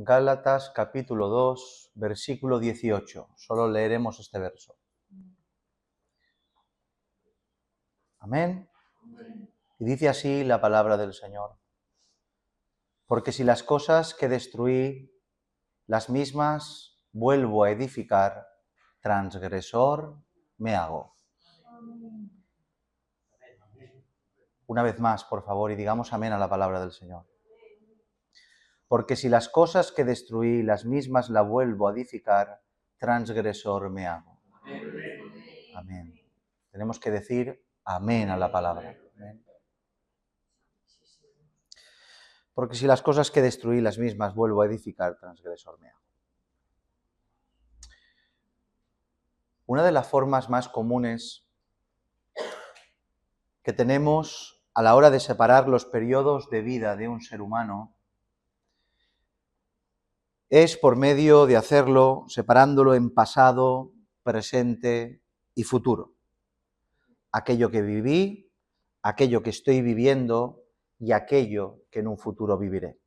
Gálatas capítulo 2, versículo 18. Solo leeremos este verso. Amén. Y dice así la palabra del Señor. Porque si las cosas que destruí, las mismas vuelvo a edificar, transgresor me hago. Una vez más, por favor, y digamos amén a la palabra del Señor. Porque si las cosas que destruí, las mismas la vuelvo a edificar, transgresor me hago. Amén. Tenemos que decir amén a la palabra. Amén. Porque si las cosas que destruí, las mismas vuelvo a edificar, transgresor me hago. Una de las formas más comunes que tenemos a la hora de separar los periodos de vida de un ser humano es por medio de hacerlo separándolo en pasado, presente y futuro. Aquello que viví, aquello que estoy viviendo y aquello que en un futuro viviré.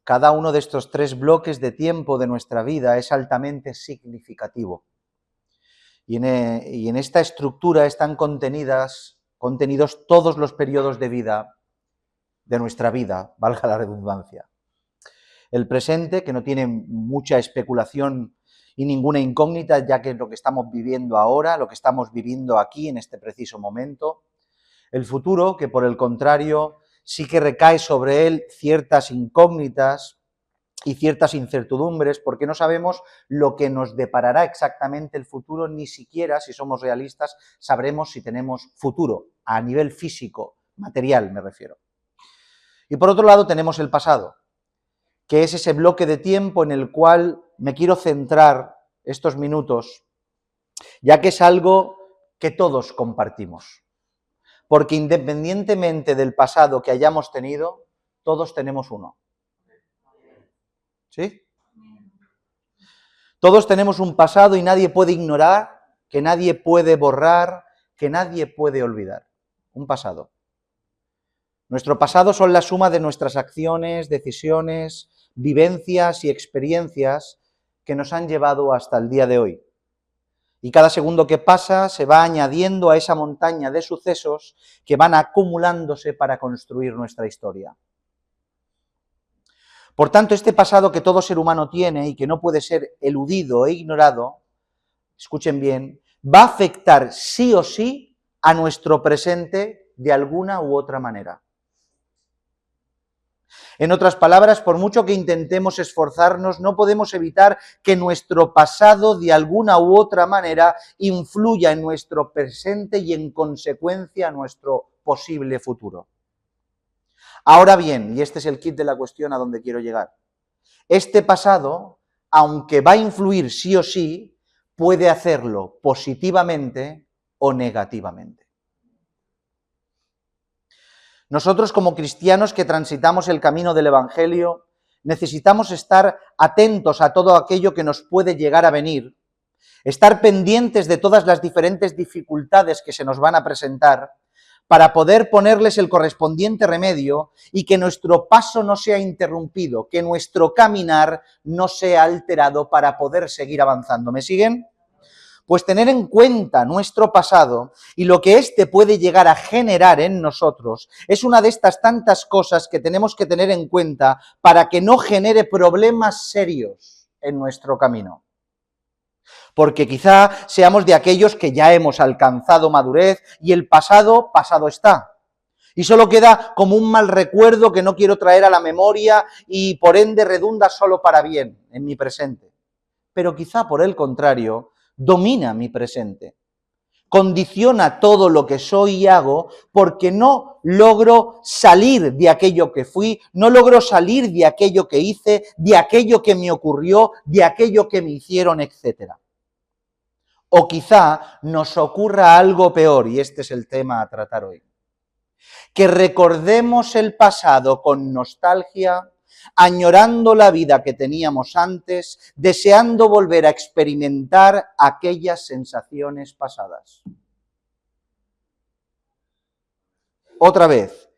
Cada uno de estos tres bloques de tiempo de nuestra vida es altamente significativo. Y en esta estructura están contenidos todos los periodos de vida de nuestra vida, valga la redundancia. El presente, que no tiene mucha especulación y ninguna incógnita, ya que es lo que estamos viviendo ahora, lo que estamos viviendo aquí en este preciso momento. El futuro, que por el contrario sí que recae sobre él ciertas incógnitas y ciertas incertidumbres, porque no sabemos lo que nos deparará exactamente el futuro, ni siquiera, si somos realistas, sabremos si tenemos futuro, a nivel físico, material me refiero. Y por otro lado tenemos el pasado, que es ese bloque de tiempo en el cual me quiero centrar estos minutos, ya que es algo que todos compartimos. Porque independientemente del pasado que hayamos tenido, todos tenemos uno. ¿Sí? Todos tenemos un pasado y nadie puede ignorar, que nadie puede borrar, que nadie puede olvidar. Un pasado. Nuestro pasado son la suma de nuestras acciones, decisiones, vivencias y experiencias que nos han llevado hasta el día de hoy. Y cada segundo que pasa se va añadiendo a esa montaña de sucesos que van acumulándose para construir nuestra historia. Por tanto, este pasado que todo ser humano tiene y que no puede ser eludido e ignorado, escuchen bien, va a afectar sí o sí a nuestro presente de alguna u otra manera. En otras palabras, por mucho que intentemos esforzarnos, no podemos evitar que nuestro pasado de alguna u otra manera influya en nuestro presente y en consecuencia a nuestro posible futuro. Ahora bien, y este es el kit de la cuestión a donde quiero llegar, este pasado, aunque va a influir sí o sí, puede hacerlo positivamente o negativamente. Nosotros como cristianos que transitamos el camino del Evangelio, necesitamos estar atentos a todo aquello que nos puede llegar a venir, estar pendientes de todas las diferentes dificultades que se nos van a presentar, para poder ponerles el correspondiente remedio y que nuestro paso no sea interrumpido, que nuestro caminar no sea alterado para poder seguir avanzando. ¿Me siguen? Pues tener en cuenta nuestro pasado y lo que éste puede llegar a generar en nosotros es una de estas tantas cosas que tenemos que tener en cuenta para que no genere problemas serios en nuestro camino. Porque quizá seamos de aquellos que ya hemos alcanzado madurez y el pasado, pasado está. Y solo queda como un mal recuerdo que no quiero traer a la memoria y por ende redunda solo para bien en mi presente. Pero quizá por el contrario, domina mi presente. Condiciona todo lo que soy y hago porque no logro salir de aquello que fui, no logro salir de aquello que hice, de aquello que me ocurrió, de aquello que me hicieron, etc. O quizá nos ocurra algo peor, y este es el tema a tratar hoy. Que recordemos el pasado con nostalgia, añorando la vida que teníamos antes, deseando volver a experimentar aquellas sensaciones pasadas. Otra vez,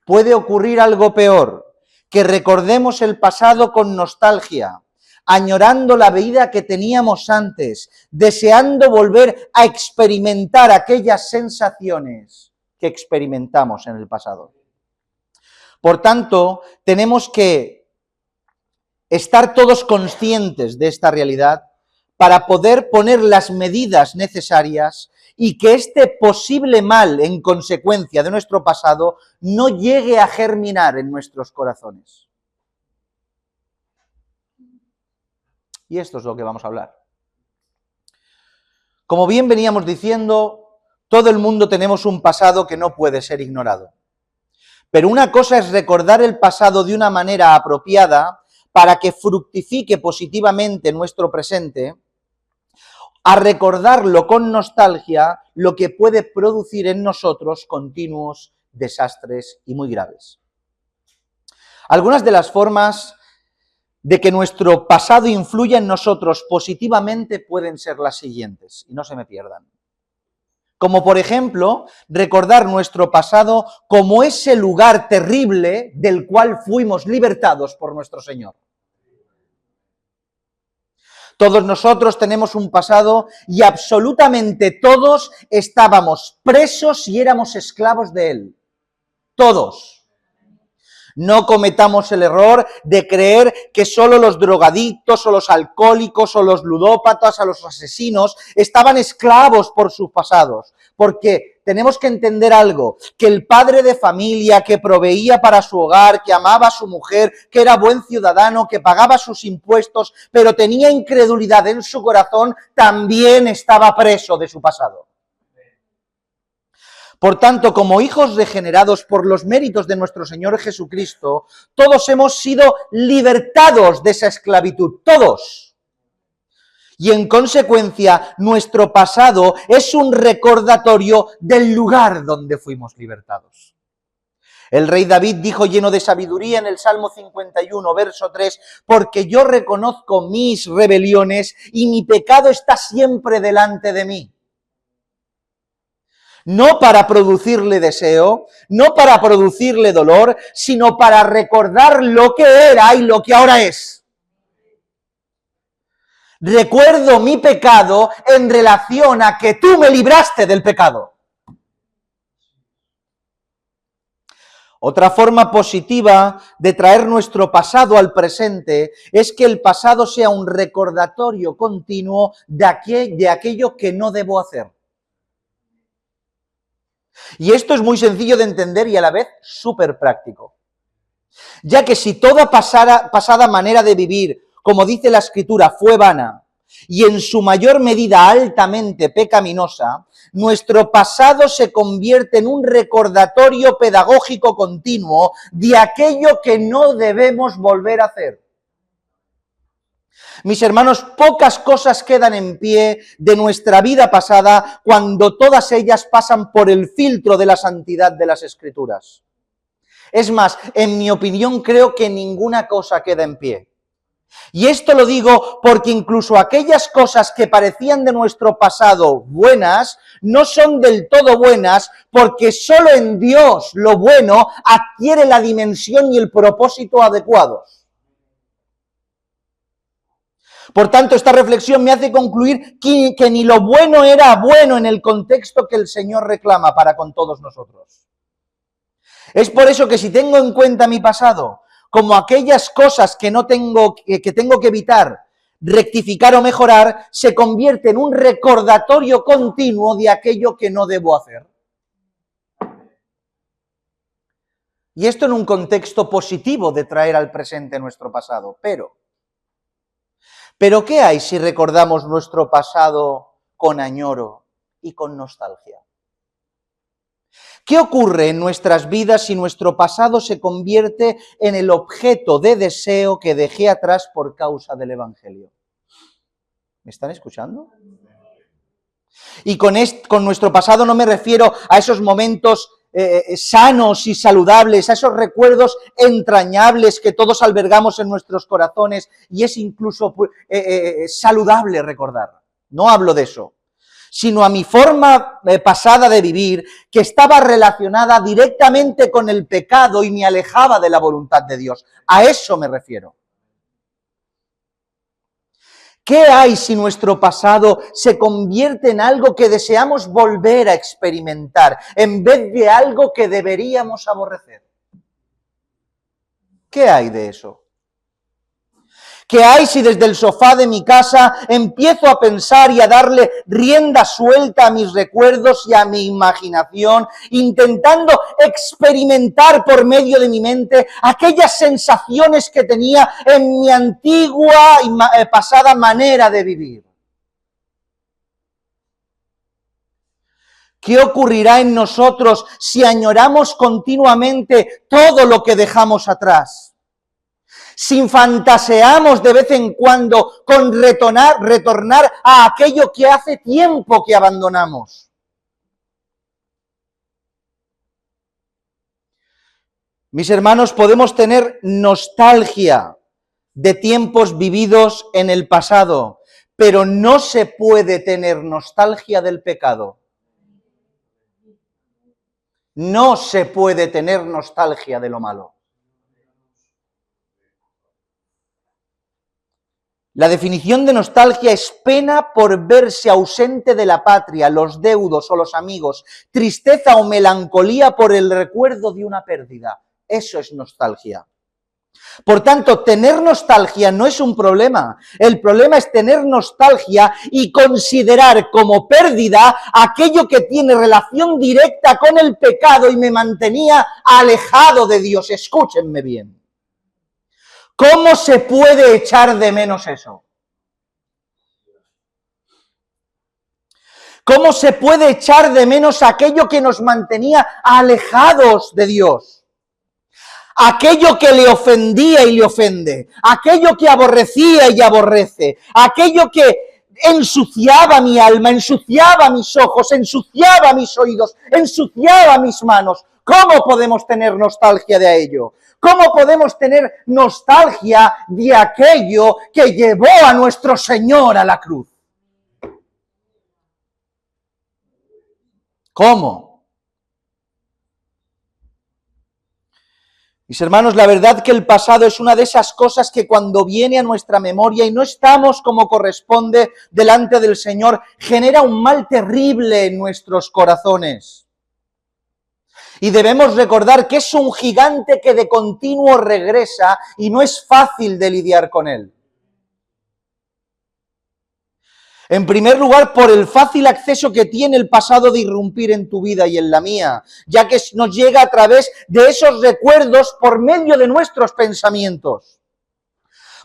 puede ocurrir algo peor, que recordemos el pasado con nostalgia, añorando la vida que teníamos antes, deseando volver a experimentar aquellas sensaciones que experimentamos en el pasado. Por tanto, tenemos que estar todos conscientes de esta realidad para poder poner las medidas necesarias y que este posible mal en consecuencia de nuestro pasado no llegue a germinar en nuestros corazones. Y esto es lo que vamos a hablar. Como bien veníamos diciendo, todo el mundo tenemos un pasado que no puede ser ignorado. Pero una cosa es recordar el pasado de una manera apropiada para que fructifique positivamente nuestro presente, a recordarlo con nostalgia, lo que puede producir en nosotros continuos desastres y muy graves. Algunas de las formas de que nuestro pasado influya en nosotros positivamente pueden ser las siguientes, y no se me pierdan. Como por ejemplo, recordar nuestro pasado como ese lugar terrible del cual fuimos libertados por nuestro Señor. Todos nosotros tenemos un pasado y absolutamente todos estábamos presos y éramos esclavos de él. Todos. No cometamos el error de creer que solo los drogadictos o los alcohólicos o los ludópatas o los asesinos estaban esclavos por sus pasados. Porque tenemos que entender algo, que el padre de familia que proveía para su hogar, que amaba a su mujer, que era buen ciudadano, que pagaba sus impuestos, pero tenía incredulidad en su corazón, también estaba preso de su pasado. Por tanto, como hijos regenerados por los méritos de nuestro Señor Jesucristo, todos hemos sido libertados de esa esclavitud, todos. Y en consecuencia, nuestro pasado es un recordatorio del lugar donde fuimos libertados. El rey David dijo lleno de sabiduría en el Salmo 51, verso 3, porque yo reconozco mis rebeliones y mi pecado está siempre delante de mí. No para producirle deseo, no para producirle dolor, sino para recordar lo que era y lo que ahora es. Recuerdo mi pecado en relación a que tú me libraste del pecado. Otra forma positiva de traer nuestro pasado al presente es que el pasado sea un recordatorio continuo de aquello que no debo hacer. Y esto es muy sencillo de entender y a la vez súper práctico. Ya que si toda pasada manera de vivir, como dice la Escritura, fue vana y en su mayor medida altamente pecaminosa, nuestro pasado se convierte en un recordatorio pedagógico continuo de aquello que no debemos volver a hacer. Mis hermanos, pocas cosas quedan en pie de nuestra vida pasada cuando todas ellas pasan por el filtro de la santidad de las Escrituras. Es más, en mi opinión, creo que ninguna cosa queda en pie. Y esto lo digo porque incluso aquellas cosas que parecían de nuestro pasado buenas, no son del todo buenas, porque solo en Dios lo bueno adquiere la dimensión y el propósito adecuados. Por tanto, esta reflexión me hace concluir que ni lo bueno era bueno en el contexto que el Señor reclama para con todos nosotros. Es por eso que si tengo en cuenta mi pasado como aquellas cosas que tengo que evitar, rectificar o mejorar, se convierte en un recordatorio continuo de aquello que no debo hacer. Y esto en un contexto positivo de traer al presente nuestro pasado. Pero ¿qué hay si recordamos nuestro pasado con añoro y con nostalgia? ¿Qué ocurre en nuestras vidas si nuestro pasado se convierte en el objeto de deseo que dejé atrás por causa del Evangelio? ¿Me están escuchando? Y con nuestro pasado no me refiero a esos momentos sanos y saludables, a esos recuerdos entrañables que todos albergamos en nuestros corazones y es incluso saludable recordar. No hablo de eso, sino a mi forma pasada de vivir, que estaba relacionada directamente con el pecado y me alejaba de la voluntad de Dios. A eso me refiero. ¿Qué hay si nuestro pasado se convierte en algo que deseamos volver a experimentar, en vez de algo que deberíamos aborrecer? ¿Qué hay de eso? ¿Qué hay si desde el sofá de mi casa empiezo a pensar y a darle rienda suelta a mis recuerdos y a mi imaginación, intentando experimentar por medio de mi mente aquellas sensaciones que tenía en mi antigua y pasada manera de vivir? ¿Qué ocurrirá en nosotros si añoramos continuamente todo lo que dejamos atrás? Si fantaseamos de vez en cuando con retornar a aquello que hace tiempo que abandonamos. Mis hermanos, podemos tener nostalgia de tiempos vividos en el pasado, pero no se puede tener nostalgia del pecado. No se puede tener nostalgia de lo malo. La definición de nostalgia es pena por verse ausente de la patria, los deudos o los amigos, tristeza o melancolía por el recuerdo de una pérdida. Eso es nostalgia. Por tanto, tener nostalgia no es un problema. El problema es tener nostalgia y considerar como pérdida aquello que tiene relación directa con el pecado y me mantenía alejado de Dios. Escúchenme bien. ¿Cómo se puede echar de menos eso? ¿Cómo se puede echar de menos aquello que nos mantenía alejados de Dios? Aquello que le ofendía y le ofende, aquello que aborrecía y aborrece, aquello que ensuciaba mi alma, ensuciaba mis ojos, ensuciaba mis oídos, ensuciaba mis manos. ¿Cómo podemos tener nostalgia de ello? ¿Cómo podemos tener nostalgia de aquello que llevó a nuestro Señor a la cruz? ¿Cómo? Mis hermanos, la verdad que el pasado es una de esas cosas que cuando viene a nuestra memoria y no estamos como corresponde delante del Señor, genera un mal terrible en nuestros corazones. Y debemos recordar que es un gigante que de continuo regresa y no es fácil de lidiar con él. En primer lugar, por el fácil acceso que tiene el pasado de irrumpir en tu vida y en la mía, ya que nos llega a través de esos recuerdos por medio de nuestros pensamientos.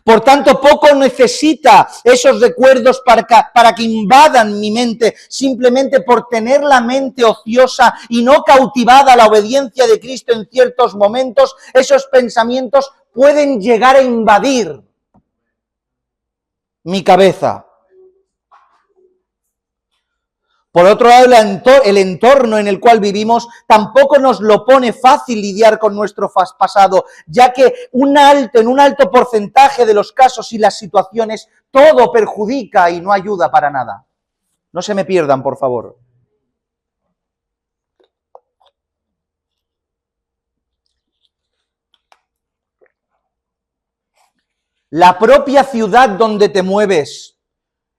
Por tanto, poco necesita esos recuerdos para que invadan mi mente, simplemente por tener la mente ociosa y no cautivada a la obediencia de Cristo en ciertos momentos, esos pensamientos pueden llegar a invadir mi cabeza. Por otro lado, el entorno en el cual vivimos tampoco nos lo pone fácil lidiar con nuestro pasado, ya que en un alto porcentaje de los casos y las situaciones, todo perjudica y no ayuda para nada. No se me pierdan, por favor. La propia ciudad donde te mueves,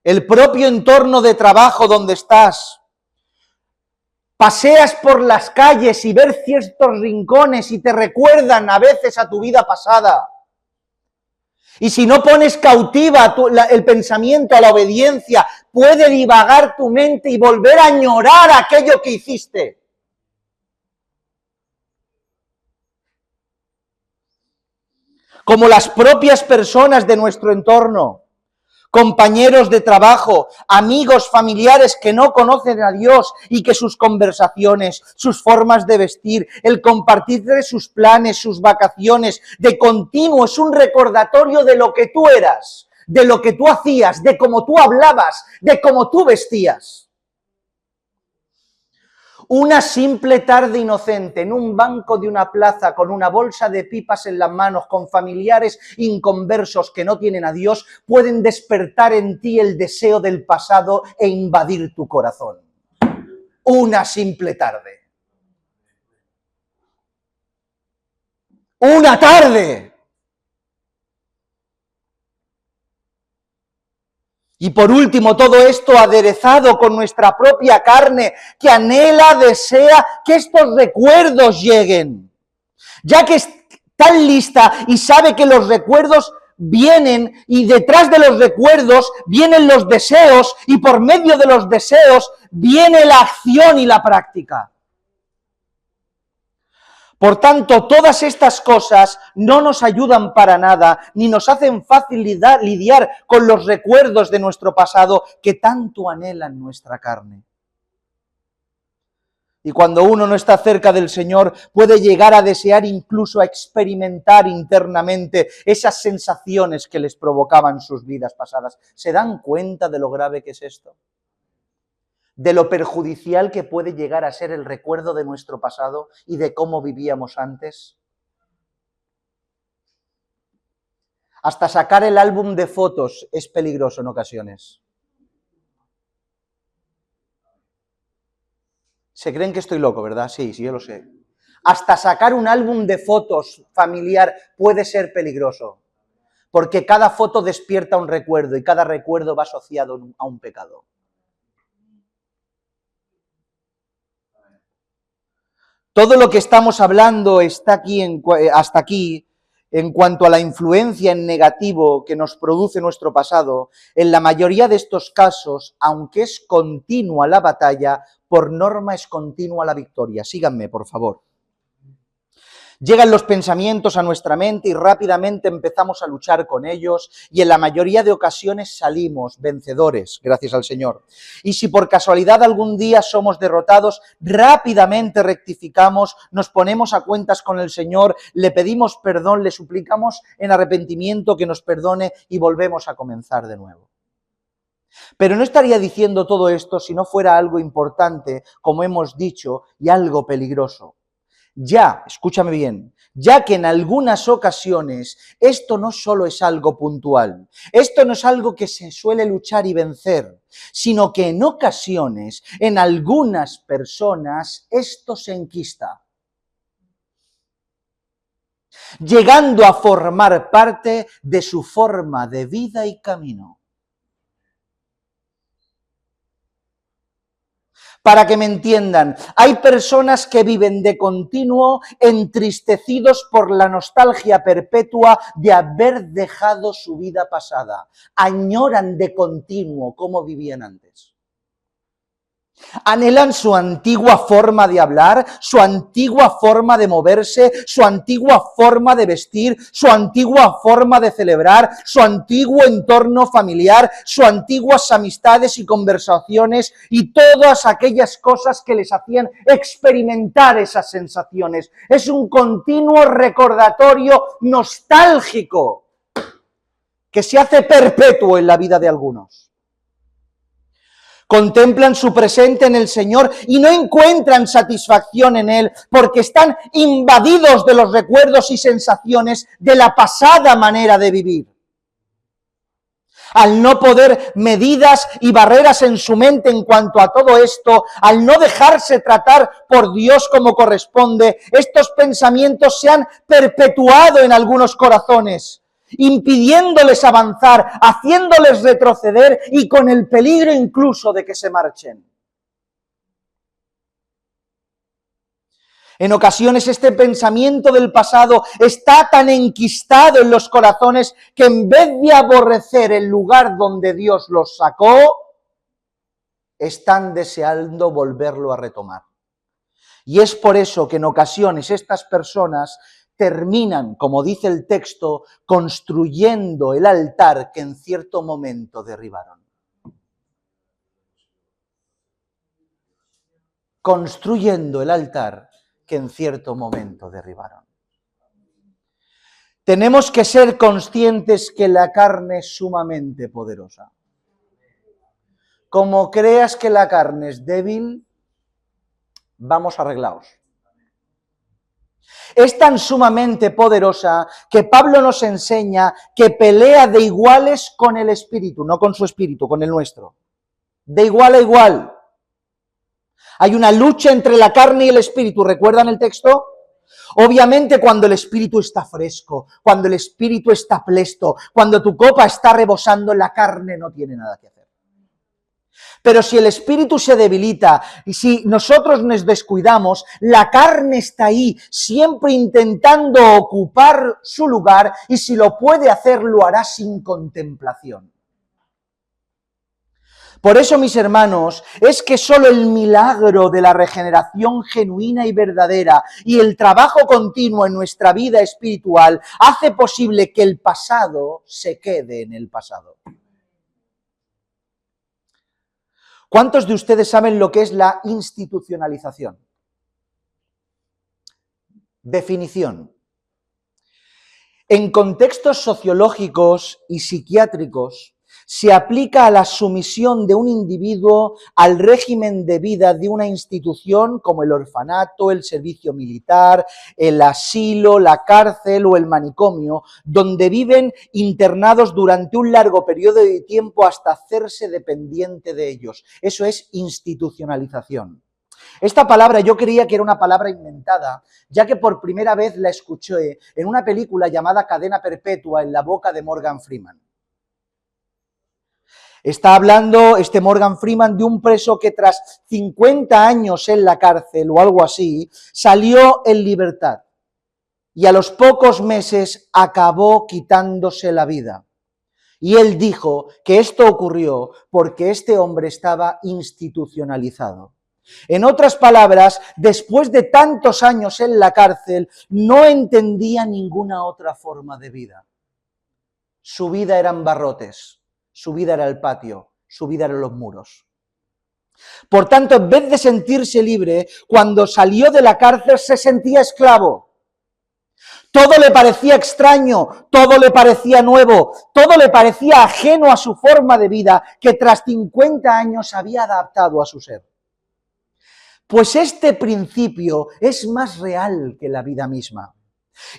el propio entorno de trabajo donde estás. Paseas por las calles y ves ciertos rincones y te recuerdan a veces a tu vida pasada. Y si no pones cautiva el pensamiento a la obediencia, puede divagar tu mente y volver a añorar aquello que hiciste. Como las propias personas de nuestro entorno. Compañeros de trabajo, amigos, familiares que no conocen a Dios y que sus conversaciones, sus formas de vestir, el compartir de sus planes, sus vacaciones, de continuo es un recordatorio de lo que tú eras, de lo que tú hacías, de cómo tú hablabas, de cómo tú vestías. Una simple tarde inocente en un banco de una plaza con una bolsa de pipas en las manos, con familiares inconversos que no tienen a Dios, pueden despertar en ti el deseo del pasado e invadir tu corazón. Una simple tarde. ¡Una tarde! Y por último, todo esto aderezado con nuestra propia carne, que anhela, desea que estos recuerdos lleguen. Ya que está lista y sabe que los recuerdos vienen y detrás de los recuerdos vienen los deseos y por medio de los deseos viene la acción y la práctica. Por tanto, todas estas cosas no nos ayudan para nada, ni nos hacen fácil lidiar con los recuerdos de nuestro pasado que tanto anhelan nuestra carne. Y cuando uno no está cerca del Señor, puede llegar a desear, incluso a experimentar internamente esas sensaciones que les provocaban sus vidas pasadas. ¿Se dan cuenta de lo grave que es esto? De lo perjudicial que puede llegar a ser el recuerdo de nuestro pasado y de cómo vivíamos antes. Hasta sacar el álbum de fotos es peligroso en ocasiones. Se creen que estoy loco, ¿verdad? Sí, yo lo sé. Hasta sacar un álbum de fotos familiar puede ser peligroso, porque cada foto despierta un recuerdo y cada recuerdo va asociado a un pecado. Todo lo que estamos hablando está aquí hasta aquí en cuanto a la influencia en negativo que nos produce nuestro pasado. En la mayoría de estos casos, aunque es continua la batalla, por norma es continua la victoria. Síganme, por favor. Llegan los pensamientos a nuestra mente y rápidamente empezamos a luchar con ellos y en la mayoría de ocasiones salimos vencedores, gracias al Señor. Y si por casualidad algún día somos derrotados, rápidamente rectificamos, nos ponemos a cuentas con el Señor, le pedimos perdón, le suplicamos en arrepentimiento que nos perdone y volvemos a comenzar de nuevo. Pero no estaría diciendo todo esto si no fuera algo importante, como hemos dicho, y algo peligroso. Ya, escúchame bien, ya que en algunas ocasiones esto no solo es algo puntual, esto no es algo que se suele luchar y vencer, sino que en ocasiones, en algunas personas, esto se enquista, llegando a formar parte de su forma de vida y camino. Para que me entiendan, hay personas que viven de continuo entristecidos por la nostalgia perpetua de haber dejado su vida pasada. Añoran de continuo cómo vivían antes. Anhelan su antigua forma de hablar, su antigua forma de moverse, su antigua forma de vestir, su antigua forma de celebrar, su antiguo entorno familiar, sus antiguas amistades y conversaciones y todas aquellas cosas que les hacían experimentar esas sensaciones. Es un continuo recordatorio nostálgico que se hace perpetuo en la vida de algunos. Contemplan su presente en el Señor y no encuentran satisfacción en Él porque están invadidos de los recuerdos y sensaciones de la pasada manera de vivir. Al no poner medidas y barreras en su mente en cuanto a todo esto, al no dejarse tratar por Dios como corresponde, estos pensamientos se han perpetuado en algunos corazones, impidiéndoles avanzar, haciéndoles retroceder y con el peligro incluso de que se marchen. En ocasiones este pensamiento del pasado está tan enquistado en los corazones que en vez de aborrecer el lugar donde Dios los sacó, están deseando volverlo a retomar. Y es por eso que en ocasiones estas personas terminan, como dice el texto, construyendo el altar que en cierto momento derribaron. Construyendo el altar que en cierto momento derribaron. Tenemos que ser conscientes que la carne es sumamente poderosa. Como creas que la carne es débil, vamos arreglados. Es tan sumamente poderosa que Pablo nos enseña que pelea de iguales con el espíritu, no con su espíritu, con el nuestro. De igual a igual. Hay una lucha entre la carne y el espíritu, ¿recuerdan el texto? Obviamente cuando el espíritu está fresco, cuando el espíritu está plesto, cuando tu copa está rebosando, la carne no tiene nada que hacer. Pero si el espíritu se debilita y si nosotros nos descuidamos, la carne está ahí, siempre intentando ocupar su lugar, y si lo puede hacer, lo hará sin contemplación. Por eso, mis hermanos, es que solo el milagro de la regeneración genuina y verdadera y el trabajo continuo en nuestra vida espiritual hace posible que el pasado se quede en el pasado. ¿Cuántos de ustedes saben lo que es la institucionalización? Definición. En contextos sociológicos y psiquiátricos, se aplica a la sumisión de un individuo al régimen de vida de una institución como el orfanato, el servicio militar, el asilo, la cárcel o el manicomio, donde viven internados durante un largo periodo de tiempo hasta hacerse dependiente de ellos. Eso es institucionalización. Esta palabra yo creía que era una palabra inventada, ya que por primera vez la escuché en una película llamada Cadena Perpetua en la boca de Morgan Freeman. Está hablando Morgan Freeman de un preso que tras 50 años en la cárcel o algo así, salió en libertad y a los pocos meses acabó quitándose la vida. Y él dijo que esto ocurrió porque este hombre estaba institucionalizado. En otras palabras, después de tantos años en la cárcel, no entendía ninguna otra forma de vida. Su vida eran barrotes. Su vida era el patio, su vida eran los muros. Por tanto, en vez de sentirse libre, cuando salió de la cárcel se sentía esclavo. Todo le parecía extraño, todo le parecía nuevo, todo le parecía ajeno a su forma de vida que tras 50 años había adaptado a su ser. Pues este principio es más real que la vida misma.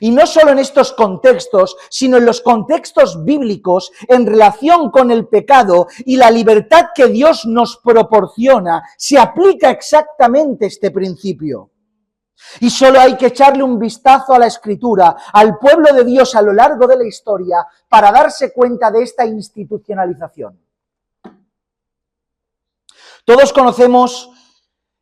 Y no solo en estos contextos, sino en los contextos bíblicos en relación con el pecado y la libertad que Dios nos proporciona, se aplica exactamente este principio. Y solo hay que echarle un vistazo a la Escritura, al pueblo de Dios a lo largo de la historia, para darse cuenta de esta institucionalización. Todos conocemos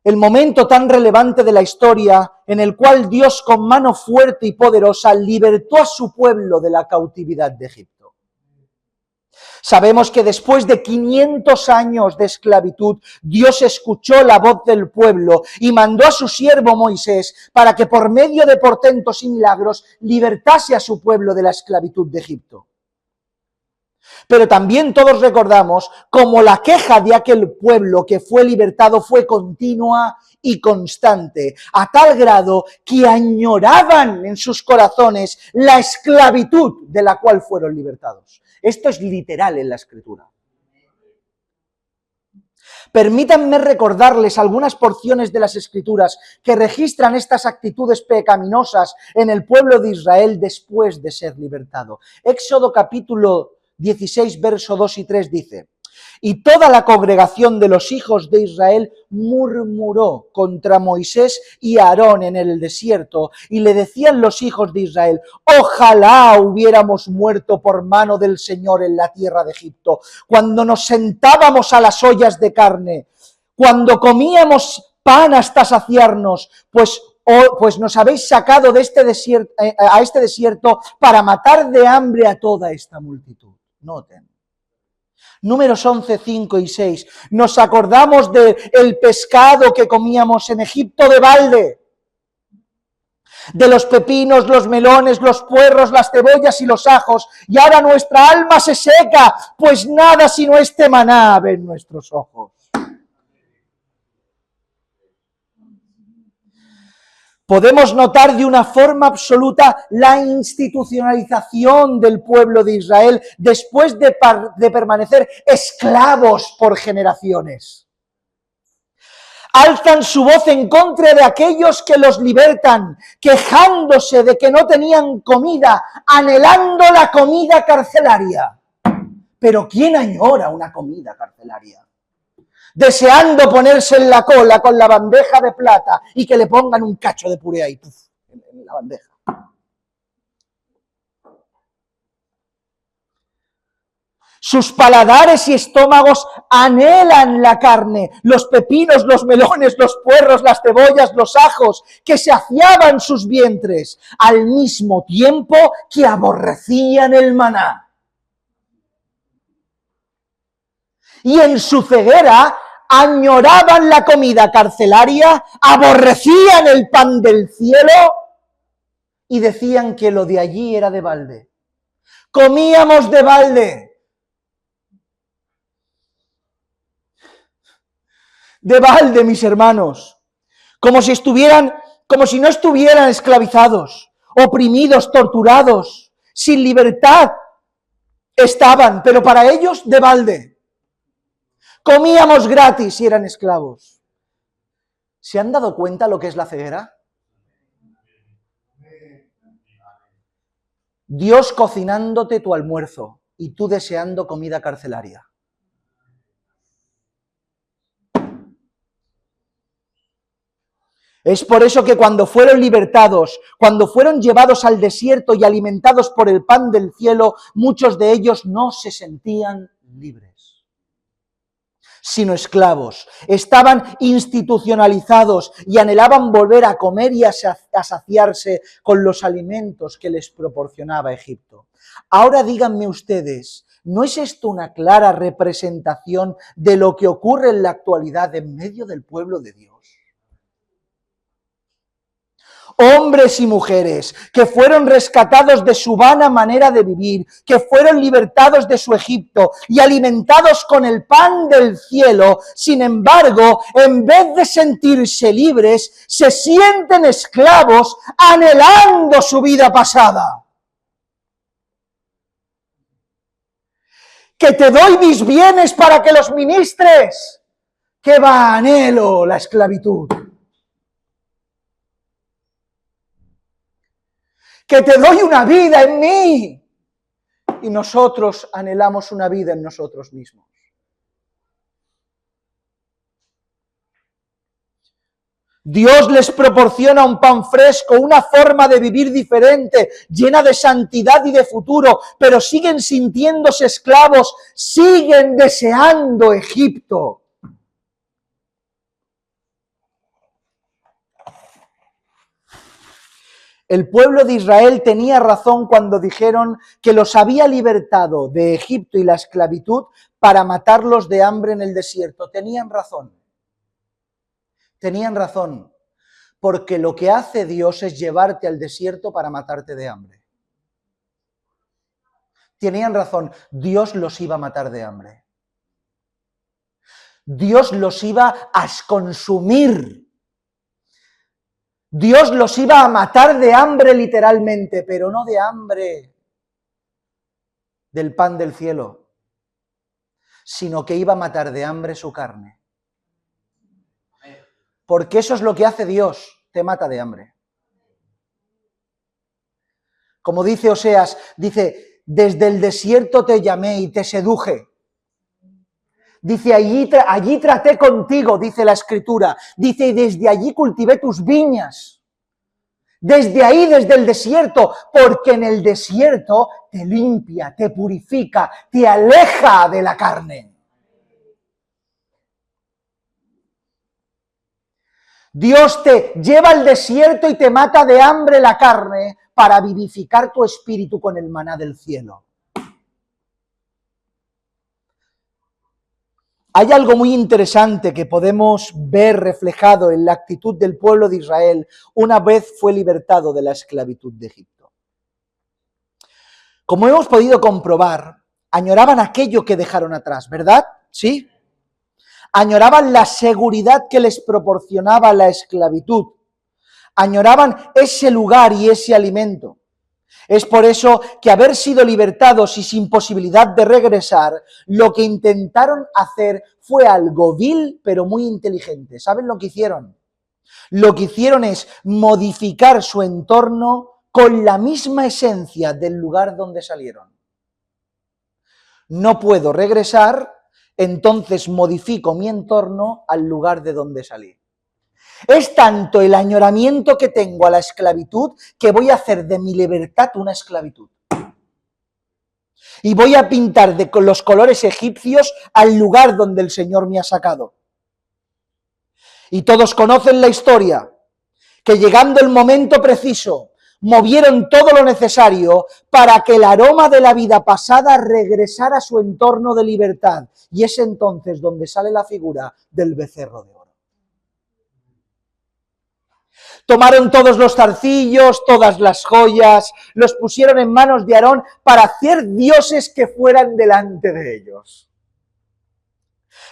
el momento tan relevante de la historia en el cual Dios con mano fuerte y poderosa libertó a su pueblo de la cautividad de Egipto. Sabemos que después de 500 años de esclavitud, Dios escuchó la voz del pueblo y mandó a su siervo Moisés para que por medio de portentos y milagros libertase a su pueblo de la esclavitud de Egipto. Pero también todos recordamos cómo la queja de aquel pueblo que fue libertado fue continua y constante, a tal grado que añoraban en sus corazones la esclavitud de la cual fueron libertados. Esto es literal en la Escritura. Permítanme recordarles algunas porciones de las Escrituras que registran estas actitudes pecaminosas en el pueblo de Israel después de ser libertado. Éxodo capítulo 16, verso 2 y 3 dice: y toda la congregación de los hijos de Israel murmuró contra Moisés y Aarón en el desierto, y le decían los hijos de Israel: ojalá hubiéramos muerto por mano del Señor en la tierra de Egipto, cuando nos sentábamos a las ollas de carne, cuando comíamos pan hasta saciarnos, pues nos habéis sacado de este desierto, a este desierto para matar de hambre a toda esta multitud. Noten. Números 11, 5 y 6. Nos acordamos del pescado que comíamos en Egipto de balde, de los pepinos, los melones, los puerros, las cebollas y los ajos, y ahora nuestra alma se seca, pues nada sino este maná ven nuestros ojos. Podemos notar de una forma absoluta la institucionalización del pueblo de Israel después de permanecer esclavos por generaciones. alzan su voz en contra de aquellos que los libertan, quejándose de que no tenían comida, anhelando la comida carcelaria. Pero ¿quién añora una comida carcelaria? Deseando ponerse en la cola con la bandeja de plata y que le pongan un cacho de puré ahí, en la bandeja. Sus paladares y estómagos anhelan la carne, los pepinos, los melones, los puerros, las cebollas, los ajos, que saciaban sus vientres, al mismo tiempo que aborrecían el maná. Y en su ceguera añoraban la comida carcelaria, aborrecían el pan del cielo y decían que lo de allí era de balde. Comíamos de balde. De balde, mis hermanos, como si no estuvieran esclavizados, oprimidos, torturados, sin libertad estaban, pero para ellos de balde. Comíamos gratis y eran esclavos. ¿Se han dado cuenta lo que es la ceguera? Dios cocinándote tu almuerzo y tú deseando comida carcelaria. Es por eso que cuando fueron libertados, cuando fueron llevados al desierto y alimentados por el pan del cielo, muchos de ellos no se sentían libres, sino esclavos. Estaban institucionalizados y anhelaban volver a comer y a saciarse con los alimentos que les proporcionaba Egipto. Ahora díganme ustedes, ¿no es esto una clara representación de lo que ocurre en la actualidad en medio del pueblo de Dios? Hombres y mujeres que fueron rescatados de su vana manera de vivir, que fueron libertados de su Egipto y alimentados con el pan del cielo, sin embargo, en vez de sentirse libres, se sienten esclavos anhelando su vida pasada. Que te doy mis bienes para que los ministres. ¡Qué va, anhelo la esclavitud! Que te doy una vida en mí. Y nosotros anhelamos una vida en nosotros mismos. Dios les proporciona un pan fresco, una forma de vivir diferente, llena de santidad y de futuro, pero siguen sintiéndose esclavos, siguen deseando Egipto. El pueblo de Israel tenía razón cuando dijeron que los había libertado de Egipto y la esclavitud para matarlos de hambre en el desierto. Tenían razón. Tenían razón. Porque lo que hace Dios es llevarte al desierto para matarte de hambre. Tenían razón. Dios los iba a matar de hambre. Dios los iba a consumir. Dios los iba a matar de hambre literalmente, pero no de hambre del pan del cielo, sino que iba a matar de hambre su carne. Porque eso es lo que hace Dios, te mata de hambre. Como dice Oseas, dice, desde el desierto te llamé y te seduje. Dice, allí traté contigo, dice la Escritura. Dice, y desde allí cultivé tus viñas. Desde ahí, desde el desierto, porque en el desierto te limpia, te purifica, te aleja de la carne. Dios te lleva al desierto y te mata de hambre la carne para vivificar tu espíritu con el maná del cielo. Hay algo muy interesante que podemos ver reflejado en la actitud del pueblo de Israel una vez fue libertado de la esclavitud de Egipto. Como hemos podido comprobar, añoraban aquello que dejaron atrás, ¿verdad? ¿Sí? Añoraban la seguridad que les proporcionaba la esclavitud. Añoraban ese lugar y ese alimento. Es por eso que haber sido libertados y sin posibilidad de regresar, lo que intentaron hacer fue algo vil pero muy inteligente. ¿Saben lo que hicieron? Lo que hicieron es modificar su entorno con la misma esencia del lugar donde salieron. No puedo regresar, entonces modifico mi entorno al lugar de donde salí. Es tanto el añoramiento que tengo a la esclavitud que voy a hacer de mi libertad una esclavitud. Y voy a pintar de los colores egipcios al lugar donde el Señor me ha sacado. Y todos conocen la historia, que llegando el momento preciso, movieron todo lo necesario para que el aroma de la vida pasada regresara a su entorno de libertad. Y es entonces donde sale la figura del becerro de oro. Tomaron todos los zarcillos, todas las joyas, los pusieron en manos de Aarón para hacer dioses que fueran delante de ellos.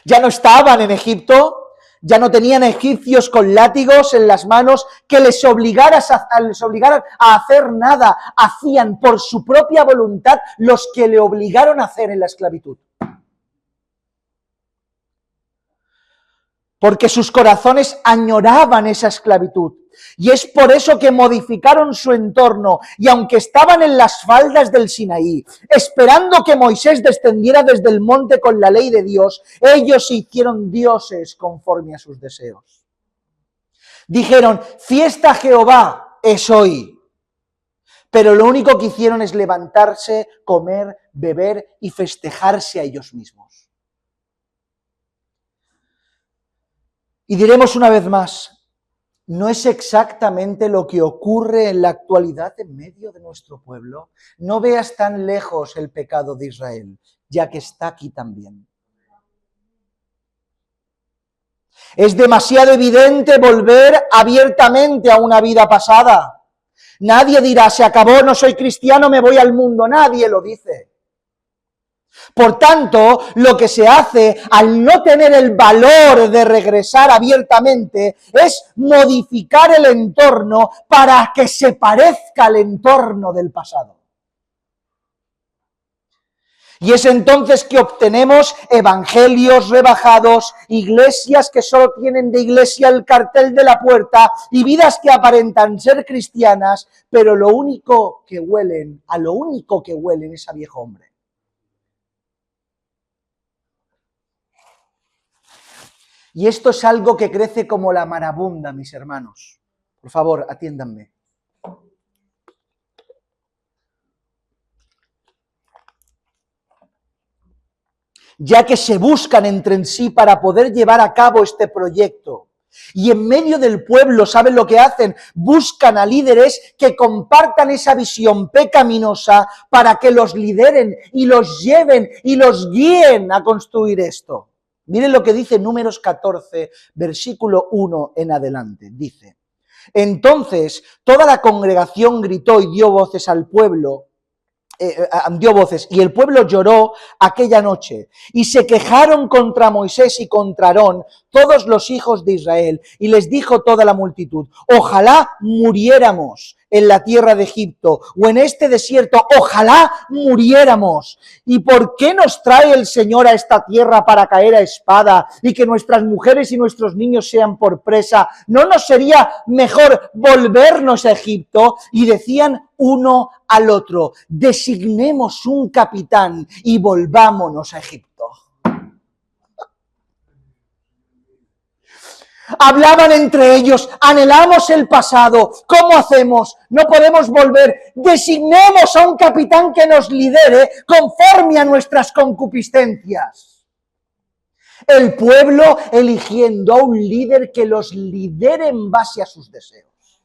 Ya no estaban en Egipto, ya no tenían egipcios con látigos en las manos que les obligaran a hacer nada. Hacían por su propia voluntad los que le obligaron a hacer en la esclavitud. Porque sus corazones añoraban esa esclavitud. Y es por eso que modificaron su entorno, y aunque estaban en las faldas del Sinaí, esperando que Moisés descendiera desde el monte con la ley de Dios, ellos se hicieron dioses conforme a sus deseos. Dijeron, fiesta a Jehová es hoy. Pero lo único que hicieron es levantarse, comer, beber y festejarse a ellos mismos. Y diremos una vez más, ¿no es exactamente lo que ocurre en la actualidad en medio de nuestro pueblo? No veas tan lejos el pecado de Israel, ya que está aquí también. Es demasiado evidente volver abiertamente a una vida pasada. Nadie dirá, se acabó, no soy cristiano, me voy al mundo. Nadie lo dice. Por tanto, lo que se hace al no tener el valor de regresar abiertamente es modificar el entorno para que se parezca al entorno del pasado. Y es entonces que obtenemos evangelios rebajados, iglesias que solo tienen de iglesia el cartel de la puerta y vidas que aparentan ser cristianas, pero a lo único que huelen es a viejo hombre. Y esto es algo que crece como la marabunta, mis hermanos. Por favor, atiéndanme. Ya que se buscan entre en sí para poder llevar a cabo este proyecto. Y en medio del pueblo, ¿saben lo que hacen? Buscan a líderes que compartan esa visión pecaminosa para que los lideren y los lleven y los guíen a construir esto. Miren lo que dice Números 14, versículo 1 en adelante. Dice, entonces toda la congregación gritó y dio voces al pueblo, y el pueblo lloró aquella noche, y se quejaron contra Moisés y contra Aarón todos los hijos de Israel, y les dijo toda la multitud, ojalá muriéramos en la tierra de Egipto, o en este desierto, ojalá muriéramos. ¿Y por qué nos trae el Señor a esta tierra para caer a espada, y que nuestras mujeres y nuestros niños sean por presa? ¿No nos sería mejor volvernos a Egipto? Y decían uno al otro, designemos un capitán y volvámonos a Egipto. Hablaban entre ellos, anhelamos el pasado, ¿cómo hacemos? No podemos volver, designemos a un capitán que nos lidere conforme a nuestras concupiscencias. El pueblo eligiendo a un líder que los lidere en base a sus deseos.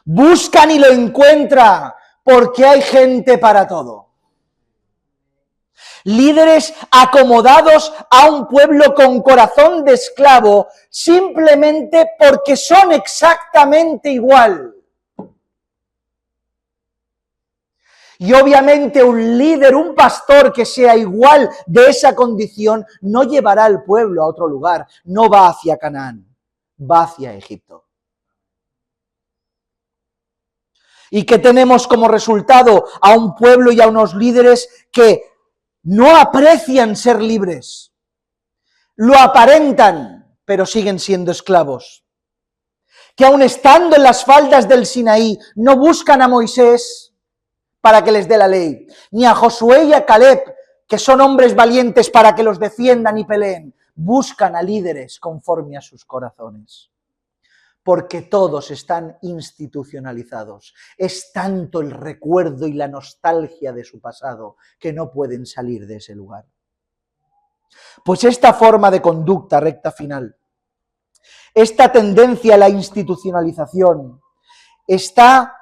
Buscan y lo encuentran, porque hay gente para todo. Líderes acomodados a un pueblo con corazón de esclavo, simplemente porque son exactamente igual. Y obviamente un líder, un pastor que sea igual de esa condición, no llevará al pueblo a otro lugar, no va hacia Canaán, va hacia Egipto. ¿Y qué tenemos como resultado? A un pueblo y a unos líderes que no aprecian ser libres, lo aparentan, pero siguen siendo esclavos. Que aun estando en las faldas del Sinaí, no buscan a Moisés para que les dé la ley, ni a Josué y a Caleb, que son hombres valientes para que los defiendan y peleen. Buscan a líderes conforme a sus corazones. Porque todos están institucionalizados. Es tanto el recuerdo y la nostalgia de su pasado que no pueden salir de ese lugar. Pues esta forma de conducta, recta final, esta tendencia a la institucionalización, está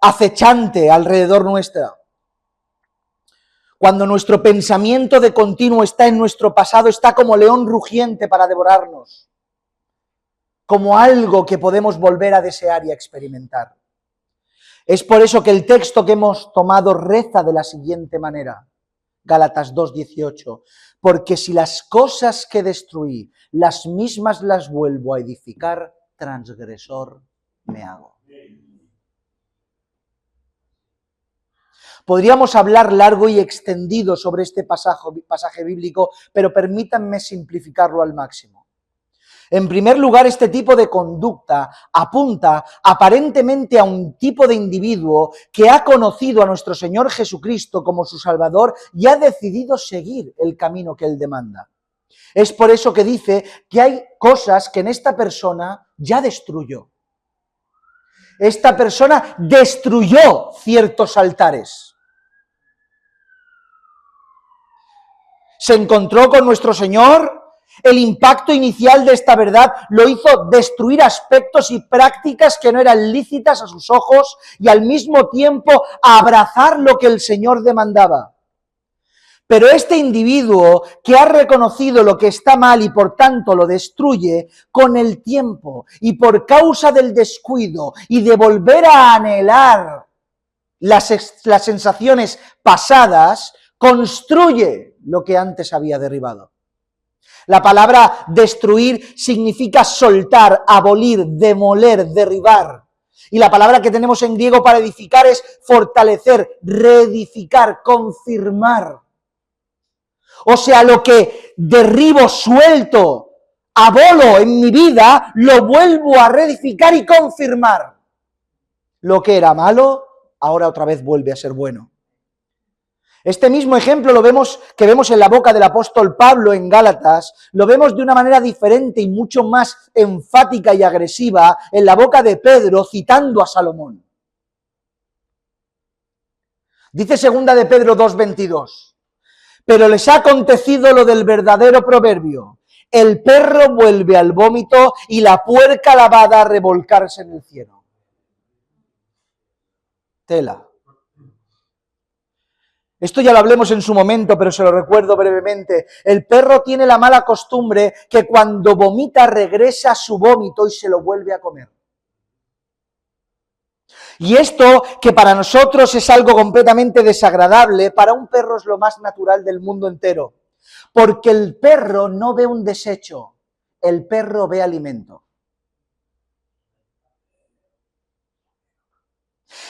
acechante alrededor nuestra. Cuando nuestro pensamiento de continuo está en nuestro pasado, está como león rugiente para devorarnos, como algo que podemos volver a desear y a experimentar. Es por eso que el texto que hemos tomado reza de la siguiente manera, Gálatas 2:18, porque si las cosas que destruí, las mismas las vuelvo a edificar, transgresor me hago. Podríamos hablar largo y extendido sobre este pasaje bíblico, pero permítanme simplificarlo al máximo. En primer lugar, este tipo de conducta apunta aparentemente a un tipo de individuo que ha conocido a nuestro Señor Jesucristo como su Salvador y ha decidido seguir el camino que Él demanda. Es por eso que dice que hay cosas que en esta persona ya destruyó. Esta persona destruyó ciertos altares. Se encontró con nuestro Señor. El impacto inicial de esta verdad lo hizo destruir aspectos y prácticas que no eran lícitas a sus ojos y al mismo tiempo abrazar lo que el Señor demandaba. Pero este individuo que ha reconocido lo que está mal y por tanto lo destruye, con el tiempo y por causa del descuido y de volver a anhelar las sensaciones pasadas, construye lo que antes había derribado. La palabra destruir significa soltar, abolir, demoler, derribar. Y la palabra que tenemos en griego para edificar es fortalecer, reedificar, confirmar. O sea, lo que derribo, suelto, abolo en mi vida, lo vuelvo a reedificar y confirmar. Lo que era malo, ahora otra vez vuelve a ser bueno. Este mismo ejemplo que vemos en la boca del apóstol Pablo en Gálatas, lo vemos de una manera diferente y mucho más enfática y agresiva en la boca de Pedro citando a Salomón. Dice segunda de Pedro 2:22, pero les ha acontecido lo del verdadero proverbio, el perro vuelve al vómito y la puerca lavada a revolcarse en el cielo. Tela. Esto ya lo hablemos en su momento, pero se lo recuerdo brevemente. El perro tiene la mala costumbre que cuando vomita regresa a su vómito y se lo vuelve a comer. Y esto, que para nosotros es algo completamente desagradable, para un perro es lo más natural del mundo entero. Porque el perro no ve un desecho, el perro ve alimento.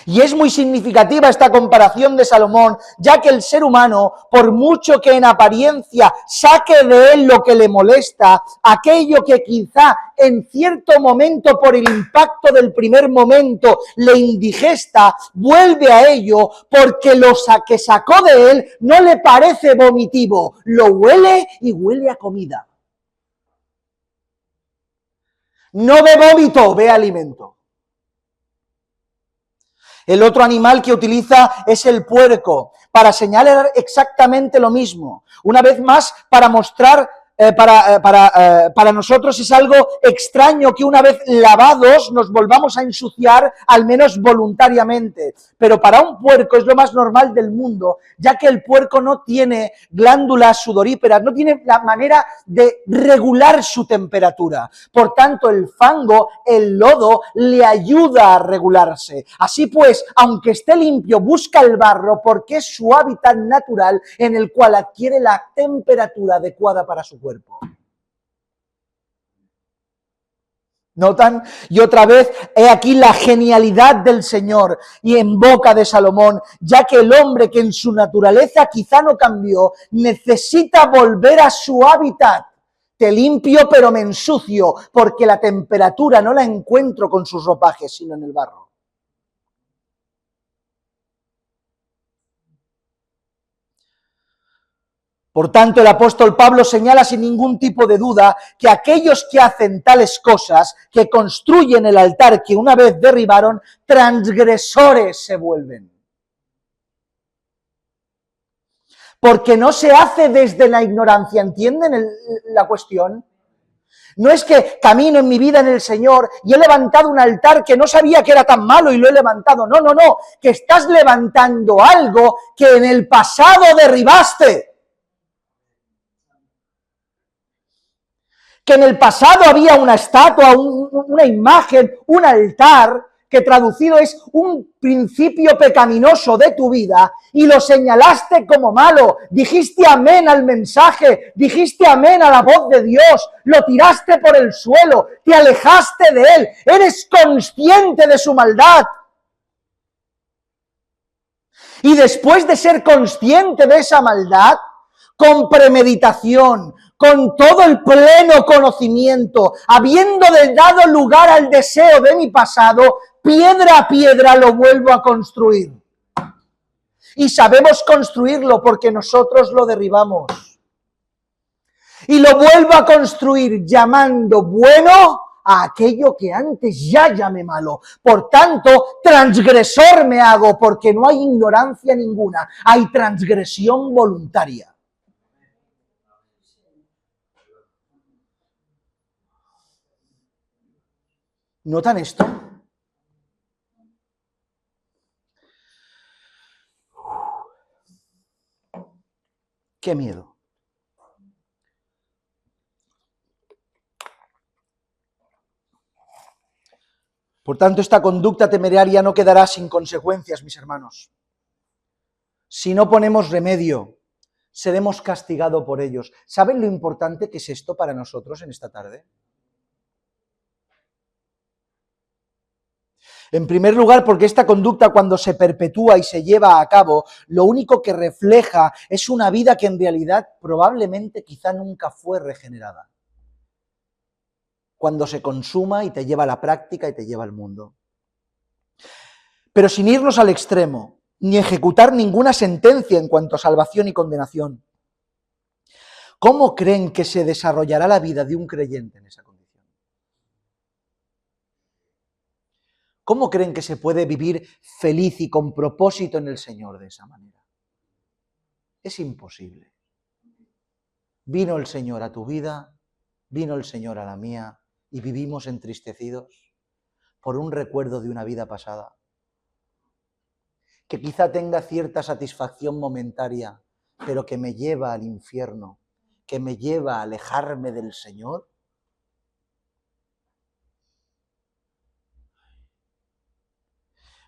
Y es muy significativa esta comparación de Salomón, ya que el ser humano, por mucho que en apariencia saque de él lo que le molesta, aquello que quizá en cierto momento por el impacto del primer momento le indigesta, vuelve a ello porque lo que sacó de él no le parece vomitivo, lo huele y huele a comida. No ve vómito, ve alimento. El otro animal que utiliza es el puerco, para señalar exactamente lo mismo. Una vez más, para mostrar, para nosotros es algo extraño que una vez lavados nos volvamos a ensuciar, al menos voluntariamente. Pero para un puerco es lo más normal del mundo, ya que el puerco no tiene glándulas sudoríparas, no tiene la manera de regular su temperatura. Por tanto, el fango, el lodo, le ayuda a regularse. Así pues, aunque esté limpio, busca el barro porque es su hábitat natural en el cual adquiere la temperatura adecuada para su cuerpo. ¿Notan? Y otra vez, he aquí la genialidad del Señor y en boca de Salomón, ya que el hombre que en su naturaleza quizá no cambió, necesita volver a su hábitat. Te limpio pero me ensucio, porque la temperatura no la encuentro con sus ropajes, sino en el barro. Por tanto, el apóstol Pablo señala sin ningún tipo de duda que aquellos que hacen tales cosas, que construyen el altar que una vez derribaron, transgresores se vuelven. Porque no se hace desde la ignorancia, ¿entienden la cuestión? No es que camino en mi vida en el Señor y he levantado un altar que no sabía que era tan malo y lo he levantado. No, que estás levantando algo que en el pasado derribaste. Que en el pasado había una estatua, una imagen, un altar, que traducido es un principio pecaminoso de tu vida, y lo señalaste como malo, dijiste amén al mensaje, dijiste amén a la voz de Dios, lo tiraste por el suelo, te alejaste de él, eres consciente de su maldad. Y después de ser consciente de esa maldad, con premeditación, con todo el pleno conocimiento, habiendo dado lugar al deseo de mi pasado, piedra a piedra lo vuelvo a construir. Y sabemos construirlo porque nosotros lo derribamos. Y lo vuelvo a construir llamando bueno a aquello que antes ya llamé malo. Por tanto, transgresor me hago, porque no hay ignorancia ninguna, hay transgresión voluntaria. ¿Notan esto? ¡Qué miedo! Por tanto, esta conducta temeraria no quedará sin consecuencias, mis hermanos. Si no ponemos remedio, seremos castigados por ellos. ¿Saben lo importante que es esto para nosotros en esta tarde? En primer lugar, porque esta conducta, cuando se perpetúa y se lleva a cabo, lo único que refleja es una vida que en realidad probablemente quizá nunca fue regenerada. Cuando se consuma y te lleva a la práctica y te lleva al mundo. Pero sin irnos al extremo, ni ejecutar ninguna sentencia en cuanto a salvación y condenación. ¿Cómo creen que se desarrollará la vida de un creyente en esa condición? ¿Cómo creen que se puede vivir feliz y con propósito en el Señor de esa manera? Es imposible. Vino el Señor a tu vida, vino el Señor a la mía, y vivimos entristecidos por un recuerdo de una vida pasada, que quizá tenga cierta satisfacción momentaria, pero que me lleva al infierno, que me lleva a alejarme del Señor.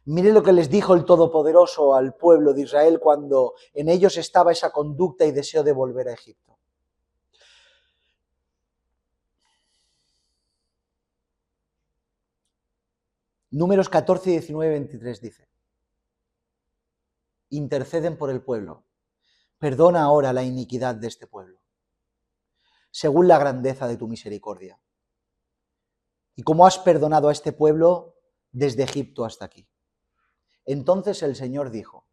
Mire lo que les dijo el Todopoderoso al pueblo de Israel cuando en ellos estaba esa conducta y deseo de volver a Egipto. Números 14, 19, 23 dice: interceden por el pueblo, perdona ahora la iniquidad de este pueblo, según la grandeza de tu misericordia, y como has perdonado a este pueblo desde Egipto hasta aquí. Entonces el Señor dijo,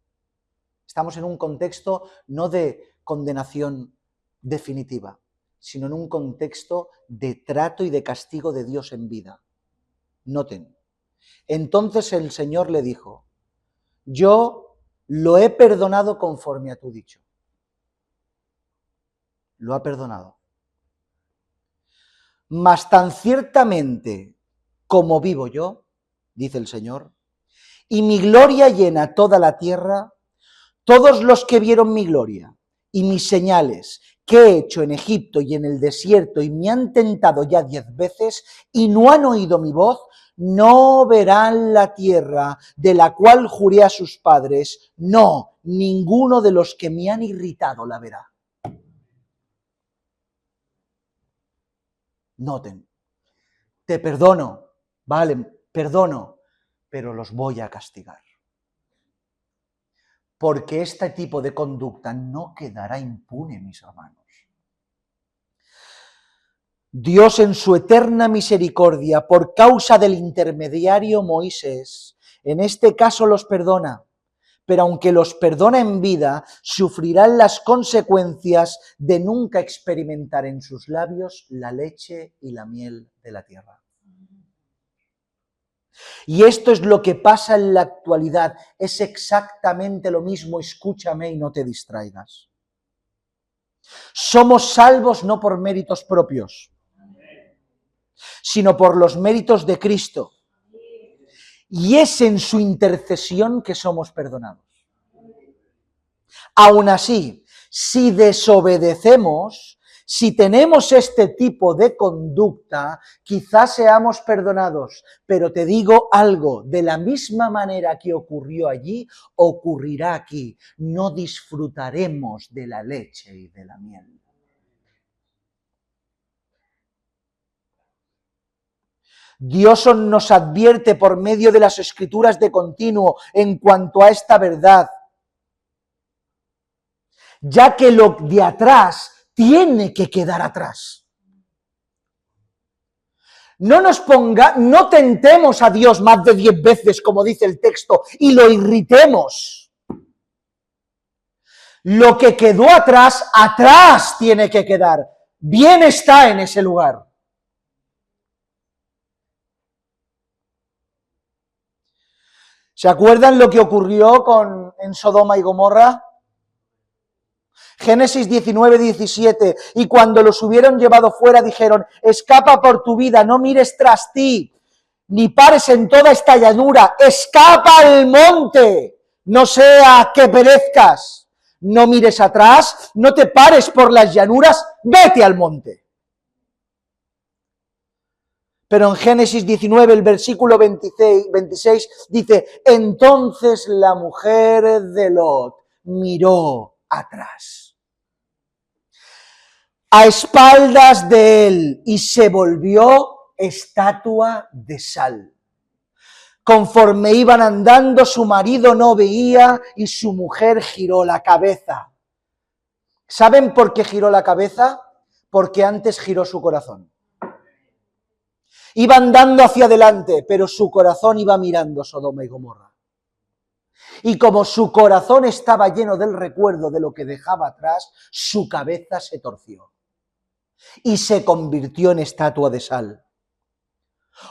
estamos en un contexto no de condenación definitiva, sino en un contexto de trato y de castigo de Dios en vida. Noten, entonces el Señor le dijo, yo lo he perdonado conforme a tu dicho. Lo ha perdonado. Mas tan ciertamente como vivo yo, dice el Señor, y mi gloria llena toda la tierra, todos los que vieron mi gloria y mis señales que he hecho en Egipto y en el desierto y me han tentado ya 10 veces y no han oído mi voz, no verán la tierra de la cual juré a sus padres, no, ninguno de los que me han irritado la verá. Noten, te perdono, vale, perdono, pero los voy a castigar. Porque este tipo de conducta no quedará impune, mis hermanos. Dios en su eterna misericordia, por causa del intermediario Moisés, en este caso los perdona, pero aunque los perdona en vida, sufrirán las consecuencias de nunca experimentar en sus labios la leche y la miel de la tierra. Y esto es lo que pasa en la actualidad, es exactamente lo mismo, escúchame y no te distraigas. Somos salvos no por méritos propios, sino por los méritos de Cristo. Y es en su intercesión que somos perdonados. Aún así, si desobedecemos, si tenemos este tipo de conducta, quizás seamos perdonados, pero te digo algo, de la misma manera que ocurrió allí, ocurrirá aquí. No disfrutaremos de la leche y de la miel. Dios nos advierte por medio de las Escrituras de continuo en cuanto a esta verdad, ya que lo de atrás tiene que quedar atrás. No tentemos a Dios más de 10 veces, como dice el texto, y lo irritemos. Lo que quedó atrás, atrás tiene que quedar. Bien está en ese lugar. ¿Se acuerdan lo que ocurrió en Sodoma y Gomorra? Génesis 19, 17, y cuando los hubieron llevado fuera dijeron, escapa por tu vida, no mires tras ti, ni pares en toda esta llanura, escapa al monte, no sea que perezcas, no mires atrás, no te pares por las llanuras, vete al monte. Pero en Génesis 19, el versículo 26 dice, entonces la mujer de Lot miró atrás, a espaldas de él, y se volvió estatua de sal. Conforme iban andando, su marido no veía y su mujer giró la cabeza. ¿Saben por qué giró la cabeza? Porque antes giró su corazón. Iba andando hacia adelante, pero su corazón iba mirando Sodoma y Gomorra. Y como su corazón estaba lleno del recuerdo de lo que dejaba atrás, su cabeza se torció y se convirtió en estatua de sal.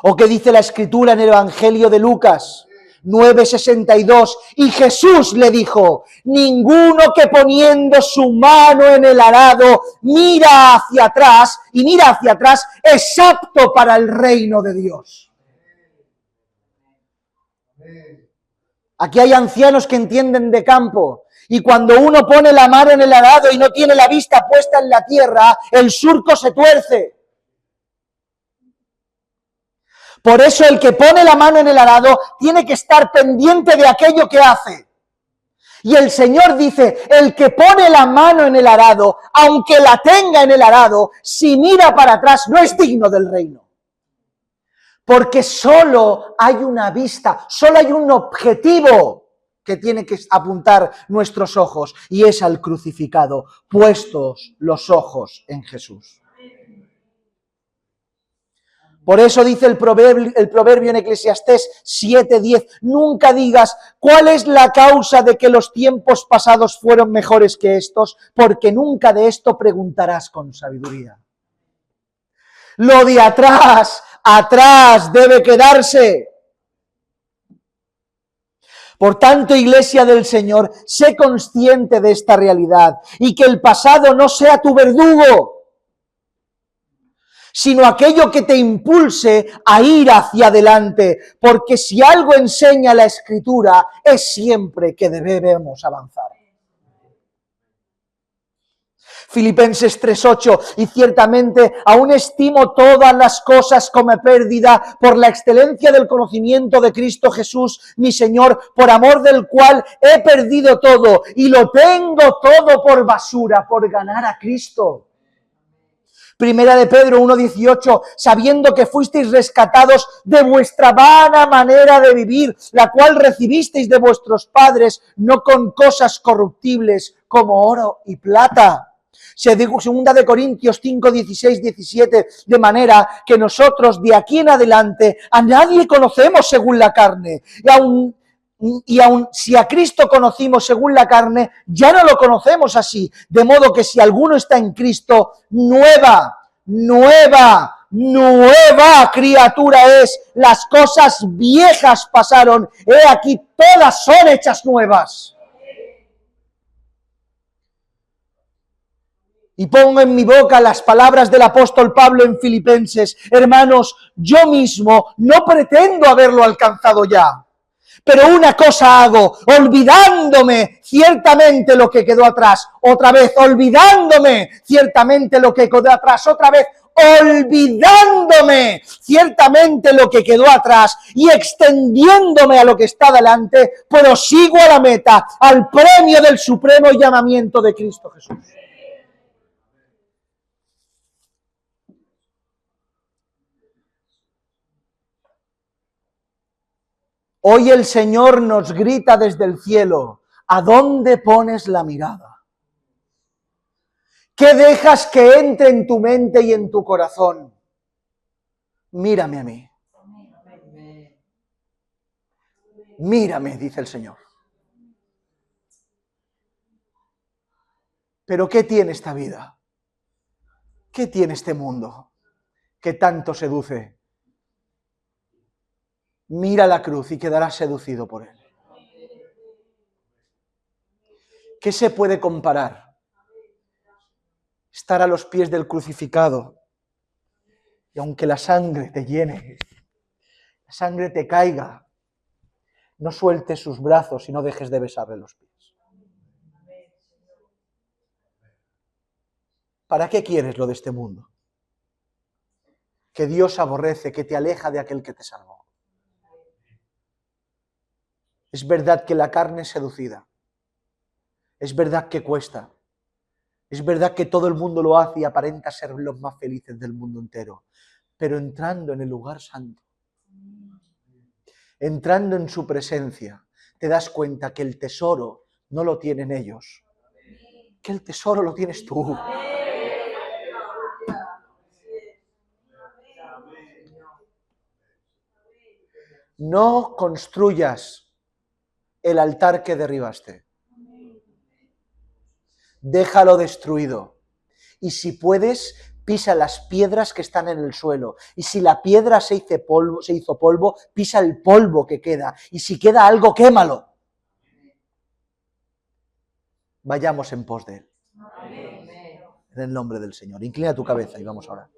¿O qué dice la Escritura en el Evangelio de Lucas 9:62? Y Jesús le dijo, ninguno que poniendo su mano en el arado mira hacia atrás es apto para el reino de Dios. Aquí hay ancianos que entienden de campo, y cuando uno pone la mano en el arado y no tiene la vista puesta en la tierra, el surco se tuerce. Por eso el que pone la mano en el arado tiene que estar pendiente de aquello que hace. Y el Señor dice, el que pone la mano en el arado, aunque la tenga en el arado, si mira para atrás no es digno del reino. Porque solo hay una vista, solo hay un objetivo que tiene que apuntar nuestros ojos, y es al crucificado, puestos los ojos en Jesús. Por eso dice el proverbio en Eclesiastés 7:10, nunca digas, ¿cuál es la causa de que los tiempos pasados fueron mejores que estos? Porque nunca de esto preguntarás con sabiduría. Lo de atrás, atrás debe quedarse. Por tanto, Iglesia del Señor, sé consciente de esta realidad y que el pasado no sea tu verdugo, sino aquello que te impulse a ir hacia adelante, porque si algo enseña la Escritura, es siempre que debemos avanzar. Filipenses 3:8, y ciertamente aún estimo todas las cosas como pérdida por la excelencia del conocimiento de Cristo Jesús, mi Señor, por amor del cual he perdido todo y lo tengo todo por basura, por ganar a Cristo. Primera de Pedro 1:18, sabiendo que fuisteis rescatados de vuestra vana manera de vivir, la cual recibisteis de vuestros padres, no con cosas corruptibles como oro y plata. Segunda de Corintios 5:16, 17, de manera que nosotros de aquí en adelante a nadie conocemos según la carne, y aun si a Cristo conocimos según la carne, ya no lo conocemos así. De modo que si alguno está en Cristo, nueva criatura es. Las cosas viejas pasaron, he aquí todas son hechas nuevas. Y pongo en mi boca las palabras del apóstol Pablo en Filipenses. Hermanos, yo mismo no pretendo haberlo alcanzado ya. Pero una cosa hago, olvidándome ciertamente lo que quedó atrás, otra vez, olvidándome ciertamente lo que quedó atrás, otra vez, olvidándome ciertamente lo que quedó atrás y extendiéndome a lo que está delante, prosigo a la meta, al premio del supremo llamamiento de Cristo Jesús. Hoy el Señor nos grita desde el cielo, ¿a dónde pones la mirada? ¿Qué dejas que entre en tu mente y en tu corazón? Mírame a mí. Mírame, dice el Señor. Pero ¿qué tiene esta vida? ¿Qué tiene este mundo que tanto seduce? Mira la cruz y quedarás seducido por él. ¿Qué se puede comparar? Estar a los pies del crucificado y aunque la sangre te llene, la sangre te caiga, no sueltes sus brazos y no dejes de besarle los pies. ¿Para qué quieres lo de este mundo? Que Dios aborrece, que te aleja de aquel que te salvó. Es verdad que la carne es seducida. Es verdad que cuesta. Es verdad que todo el mundo lo hace y aparenta ser los más felices del mundo entero. Pero entrando en el lugar santo, entrando en su presencia, te das cuenta que el tesoro no lo tienen ellos, que el tesoro lo tienes tú. No construyas el altar que derribaste. Déjalo destruido. Y si puedes, pisa las piedras que están en el suelo. Y si la piedra se hizo polvo, pisa el polvo que queda. Y si queda algo, quémalo. Vayamos en pos de él. En el nombre del Señor. Inclina tu cabeza y vamos a orar.